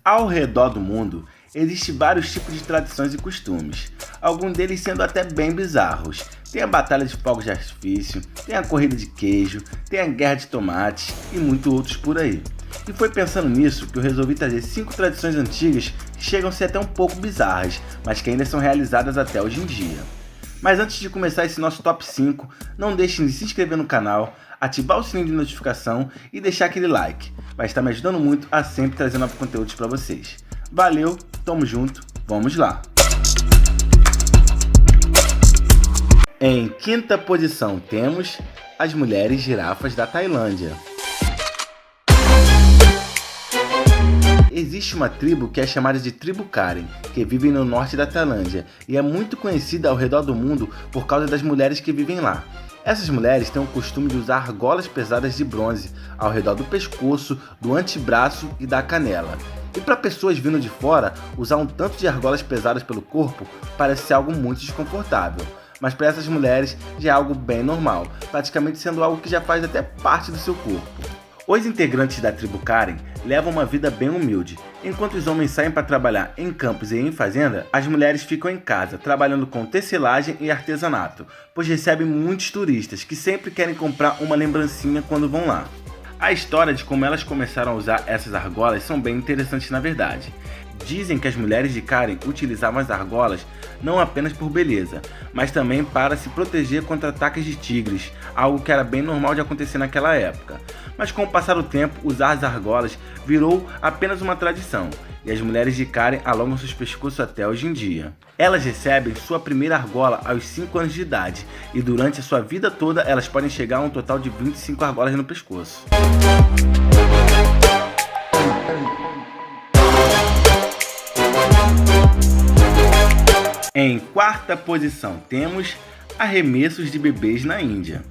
Ao redor do mundo, existem vários tipos de tradições e costumes, alguns deles sendo até bem bizarros. Tem a batalha de fogos de artifício, tem a corrida de queijo, tem a guerra de tomates e muitos outros por aí. E foi pensando nisso que eu resolvi trazer 5 tradições antigas que chegam a ser até um pouco bizarras, mas que ainda são realizadas até hoje em dia. Mas antes de começar esse nosso top 5, não deixem de se inscrever no canal, ativar o sininho de notificação e deixar aquele like. Vai estar me ajudando muito a sempre trazer novos conteúdos para vocês. Valeu, tamo junto, vamos lá! Em quinta posição temos as mulheres girafas da Tailândia. Existe uma tribo que é chamada de tribo Karen, que vive no norte da Tailândia e é muito conhecida ao redor do mundo por causa das mulheres que vivem lá. Essas mulheres têm o costume de usar argolas pesadas de bronze ao redor do pescoço, do antebraço e da canela. E para pessoas vindo de fora, usar um tanto de argolas pesadas pelo corpo parece ser algo muito desconfortável. Mas para essas mulheres já é algo bem normal, praticamente sendo algo que já faz até parte do seu corpo. Os integrantes da tribo Karen levam uma vida bem humilde. Enquanto os homens saem para trabalhar em campos e em fazenda, as mulheres ficam em casa trabalhando com tecelagem e artesanato, pois recebem muitos turistas que sempre querem comprar uma lembrancinha quando vão lá. A história de como elas começaram a usar essas argolas são bem interessantes na verdade. Dizem que as mulheres de Karen utilizavam as argolas não apenas por beleza, mas também para se proteger contra ataques de tigres, algo que era bem normal de acontecer naquela época. Mas com o passar do tempo, usar as argolas virou apenas uma tradição, e as mulheres de Karen alongam seus pescoços até hoje em dia. Elas recebem sua primeira argola aos 5 anos de idade, e durante a sua vida toda elas podem chegar a um total de 25 argolas no pescoço. Em quarta posição temos arremessos de bebês na Índia.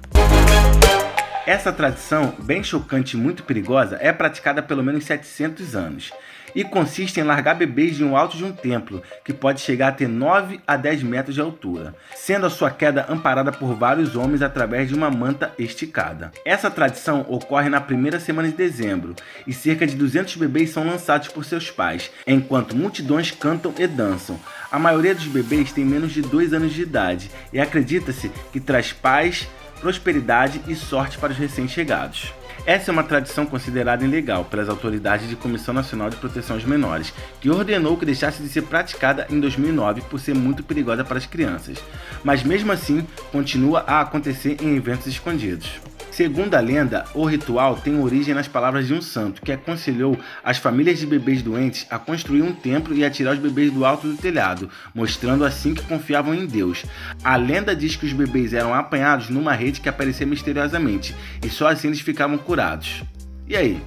Essa tradição, bem chocante e muito perigosa, é praticada há pelo menos 700 anos e consiste em largar bebês de um alto de um templo, que pode chegar a ter 9 a 10 metros de altura, sendo a sua queda amparada por vários homens através de uma manta esticada. Essa tradição ocorre na primeira semana de dezembro e cerca de 200 bebês são lançados por seus pais, enquanto multidões cantam e dançam. A maioria dos bebês tem menos de 2 anos de idade e acredita-se que traz paz, prosperidade e sorte para os recém-chegados. Essa é uma tradição considerada ilegal pelas autoridades de Comissão Nacional de Proteção aos Menores, que ordenou que deixasse de ser praticada em 2009 por ser muito perigosa para as crianças, mas mesmo assim continua a acontecer em eventos escondidos. Segundo a lenda, o ritual tem origem nas palavras de um santo que aconselhou as famílias de bebês doentes a construir um templo e atirar os bebês do alto do telhado, mostrando assim que confiavam em Deus. A lenda diz que os bebês eram apanhados numa rede que aparecia misteriosamente e só assim eles ficavam curados. E aí,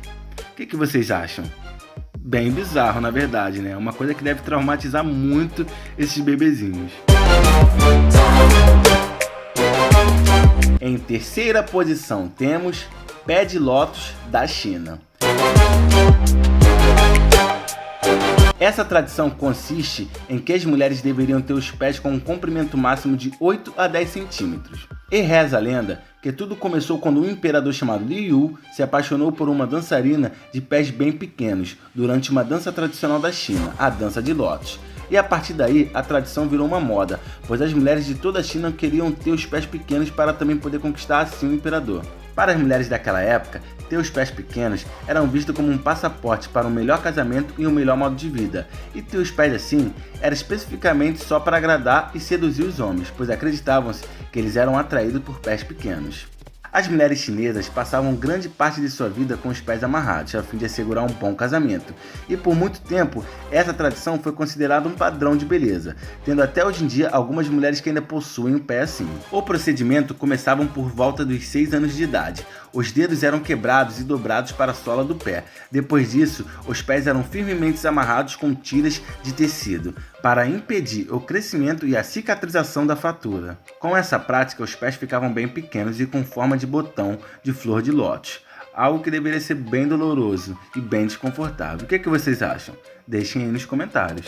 o que vocês acham? Bem bizarro, na verdade, né? Uma coisa que deve traumatizar muito esses bebezinhos. Em terceira posição temos Pé de Lótus da China. Essa tradição consiste em que as mulheres deveriam ter os pés com um comprimento máximo de 8 a 10 centímetros. E reza a lenda que tudo começou quando um imperador chamado Liu se apaixonou por uma dançarina de pés bem pequenos durante uma dança tradicional da China, a dança de lótus. E a partir daí, a tradição virou uma moda, pois as mulheres de toda a China queriam ter os pés pequenos para também poder conquistar assim o imperador. Para as mulheres daquela época, ter os pés pequenos eram vistos como um passaporte para um melhor casamento e um melhor modo de vida, e ter os pés assim era especificamente só para agradar e seduzir os homens, pois acreditavam-se que eles eram atraídos por pés pequenos. As mulheres chinesas passavam grande parte de sua vida com os pés amarrados, a fim de assegurar um bom casamento. E por muito tempo, essa tradição foi considerada um padrão de beleza, tendo até hoje em dia algumas mulheres que ainda possuem um pé assim. O procedimento começava por volta dos 6 anos de idade. Os dedos eram quebrados e dobrados para a sola do pé. Depois disso, os pés eram firmemente amarrados com tiras de tecido, para impedir o crescimento e a cicatrização da fratura. Com essa prática, os pés ficavam bem pequenos e com forma de botão de flor de lótus, algo que deveria ser bem doloroso e bem desconfortável. O que vocês acham? Deixem aí nos comentários.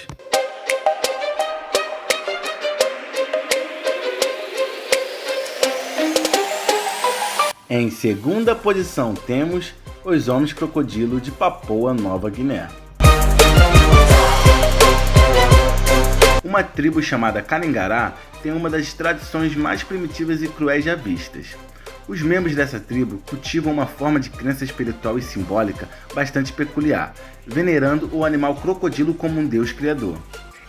Em segunda posição temos os homens crocodilo de Papua Nova Guiné. Uma tribo chamada Kalingará tem uma das tradições mais primitivas e cruéis já vistas. Os membros dessa tribo cultivam uma forma de crença espiritual e simbólica bastante peculiar, venerando o animal crocodilo como um deus criador.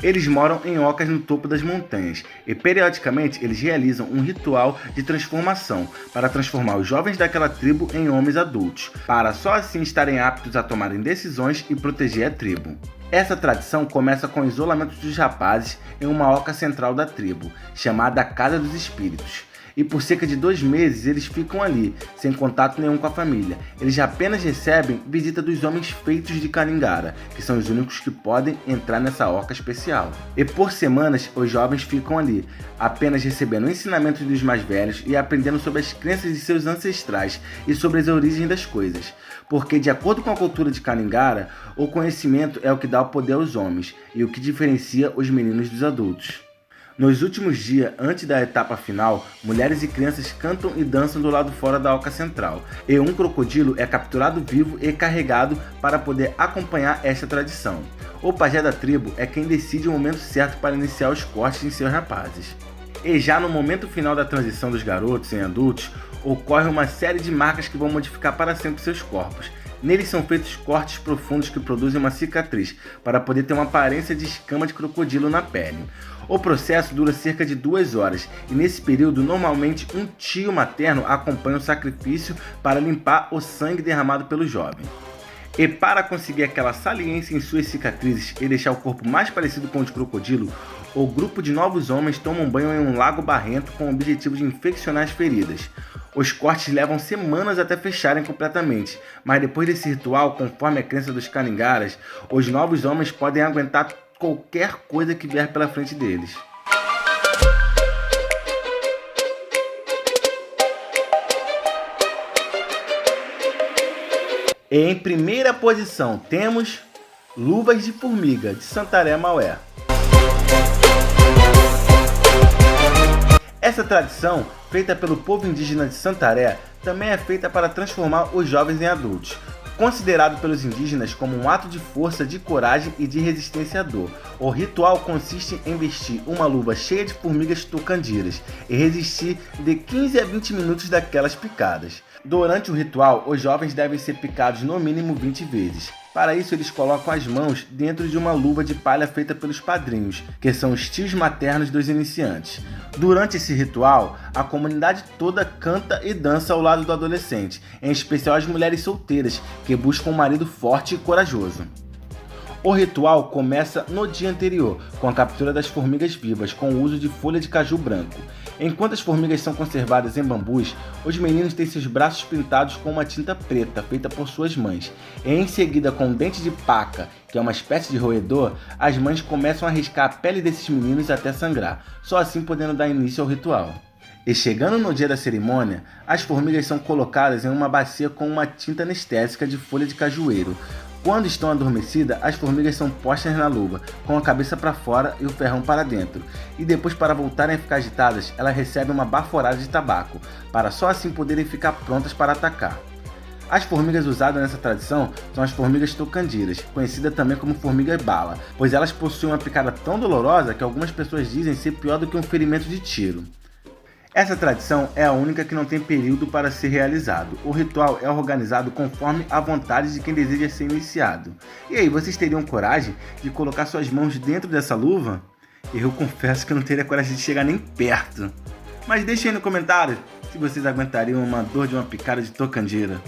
Eles moram em ocas no topo das montanhas e periodicamente eles realizam um ritual de transformação para transformar os jovens daquela tribo em homens adultos, para só assim estarem aptos a tomarem decisões e proteger a tribo. Essa tradição começa com o isolamento dos rapazes em uma oca central da tribo, chamada Casa dos Espíritos. E por cerca de 2 meses eles ficam ali, sem contato nenhum com a família. Eles apenas recebem visita dos homens feitos de Kalingara, que são os únicos que podem entrar nessa oca especial. E por semanas os jovens ficam ali, apenas recebendo ensinamentos dos mais velhos e aprendendo sobre as crenças de seus ancestrais e sobre as origens das coisas. Porque de acordo com a cultura de Kalingara, o conhecimento é o que dá o poder aos homens e o que diferencia os meninos dos adultos. Nos últimos dias, antes da etapa final, mulheres e crianças cantam e dançam do lado fora da oca central, e um crocodilo é capturado vivo e carregado para poder acompanhar esta tradição. O pajé da tribo é quem decide o momento certo para iniciar os cortes em seus rapazes. E já no momento final da transição dos garotos em adultos, ocorre uma série de marcas que vão modificar para sempre seus corpos. Neles são feitos cortes profundos que produzem uma cicatriz, para poder ter uma aparência de escama de crocodilo na pele. O processo dura cerca de 2 horas, e nesse período normalmente um tio materno acompanha o sacrifício para limpar o sangue derramado pelo jovem. E para conseguir aquela saliência em suas cicatrizes e deixar o corpo mais parecido com o de crocodilo, o grupo de novos homens toma um banho em um lago barrento com o objetivo de infeccionar as feridas. Os cortes levam semanas até fecharem completamente, mas depois desse ritual, conforme a crença dos Kalingaras, os novos homens podem aguentar qualquer coisa que vier pela frente deles. E em primeira posição temos Luvas de Formiga, de Santarém, Maué. Essa tradição, feita pelo povo indígena de Santarém, também é feita para transformar os jovens em adultos. Considerado pelos indígenas como um ato de força, de coragem e de resistência à dor, o ritual consiste em vestir uma luva cheia de formigas tucandiras e resistir de 15 a 20 minutos daquelas picadas. Durante o ritual, os jovens devem ser picados no mínimo 20 vezes. Para isso, eles colocam as mãos dentro de uma luva de palha feita pelos padrinhos, que são os tios maternos dos iniciantes. Durante esse ritual, a comunidade toda canta e dança ao lado do adolescente, em especial as mulheres solteiras, que buscam um marido forte e corajoso. O ritual começa no dia anterior, com a captura das formigas vivas, com o uso de folha de caju branco. Enquanto as formigas são conservadas em bambus, os meninos têm seus braços pintados com uma tinta preta feita por suas mães. E em seguida, com um dente de paca, que é uma espécie de roedor, as mães começam a riscar a pele desses meninos até sangrar, só assim podendo dar início ao ritual. E chegando no dia da cerimônia, as formigas são colocadas em uma bacia com uma tinta anestésica de folha de cajueiro. Quando estão adormecidas, as formigas são postas na luva, com a cabeça para fora e o ferrão para dentro. E depois, para voltarem a ficar agitadas, elas recebem uma baforada de tabaco, para só assim poderem ficar prontas para atacar. As formigas usadas nessa tradição são as formigas tucandiras, conhecidas também como formiga-bala, pois elas possuem uma picada tão dolorosa que algumas pessoas dizem ser pior do que um ferimento de tiro. Essa tradição é a única que não tem período para ser realizado. O ritual é organizado conforme a vontade de quem deseja ser iniciado. E aí, vocês teriam coragem de colocar suas mãos dentro dessa luva? Eu confesso que eu não teria coragem de chegar nem perto. Mas deixem aí no comentário se vocês aguentariam uma dor de uma picada de tocandira.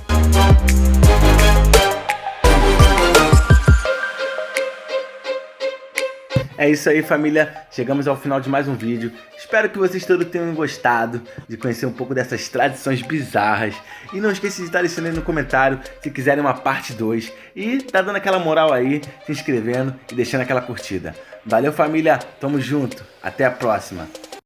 É isso aí, família, chegamos ao final de mais um vídeo. Espero que vocês todos tenham gostado de conhecer um pouco dessas tradições bizarras. E não esqueça de estar deixando aí no comentário se quiserem uma parte 2. E tá dando aquela moral aí, se inscrevendo e deixando aquela curtida. Valeu, família, tamo junto, até a próxima.